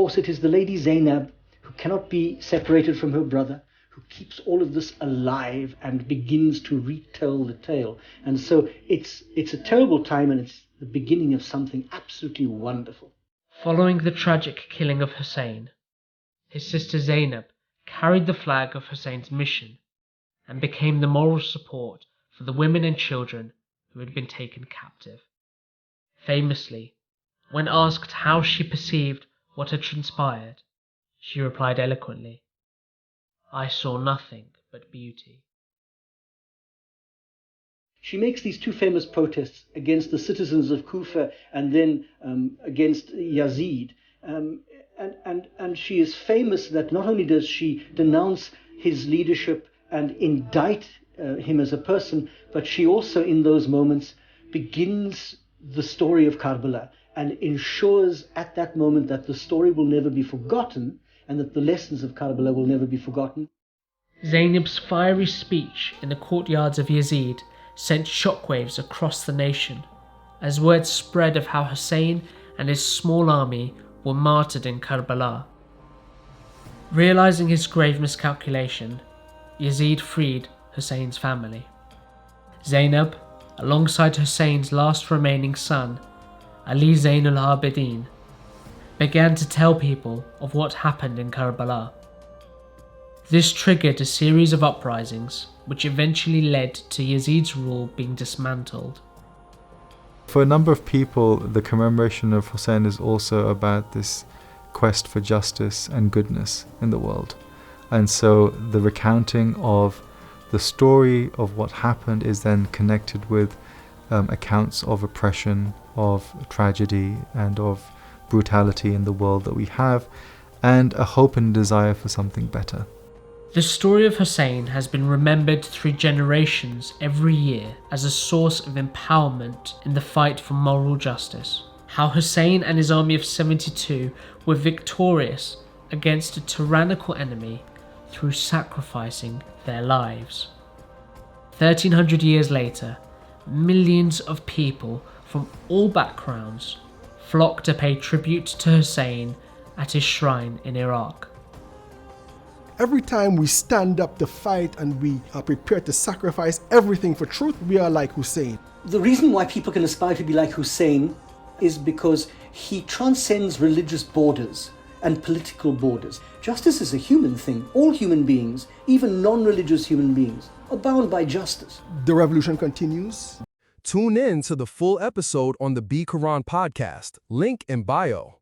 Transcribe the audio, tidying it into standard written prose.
course, it is the Lady Zaynab, who cannot be separated from her brother, who keeps all of this alive and begins to retell the tale. And so it's a terrible time, and it's the beginning of something absolutely wonderful. Following the tragic killing of Husain, his sister Zaynab carried the flag of Husain's mission and became the moral support for the women and children who had been taken captive. Famously, when asked how she perceived what had transpired, she replied eloquently, "I saw nothing but beauty." She makes these two famous protests against the citizens of Kufa and then against Yazid. And she is famous that not only does she denounce his leadership and indict him as a person, but she also in those moments begins the story of Karbala and ensures at that moment that the story will never be forgotten and that the lessons of Karbala will never be forgotten. Zaynab's fiery speech in the courtyards of Yazid sent shockwaves across the nation, as word spread of how Husain and his small army were martyred in Karbala. Realizing his grave miscalculation, Yazid freed Husain's family. Zaynab, alongside Husain's last remaining son, Ali Zayn al-Abidin, began to tell people of what happened in Karbala. This triggered a series of uprisings, which eventually led to Yazid's rule being dismantled. For a number of people, the commemoration of Husain is also about this quest for justice and goodness in the world. And so the recounting of the story of what happened is then connected with accounts of oppression, of tragedy, and of brutality in the world that we have, and a hope and desire for something better. The story of Husain has been remembered through generations every year as a source of empowerment in the fight for moral justice. How Husain and his army of 72 were victorious against a tyrannical enemy through sacrificing their lives. 1300 years later, millions of people from all backgrounds flocked to pay tribute to Husain at his shrine in Iraq. Every time we stand up to fight and we are prepared to sacrifice everything for truth, we are like Husain. The reason why people can aspire to be like Husain is because he transcends religious borders and political borders. Justice is a human thing. All human beings, even non-religious human beings, are bound by justice. The revolution continues. Tune in to the full episode on the Be Quran podcast, link in bio.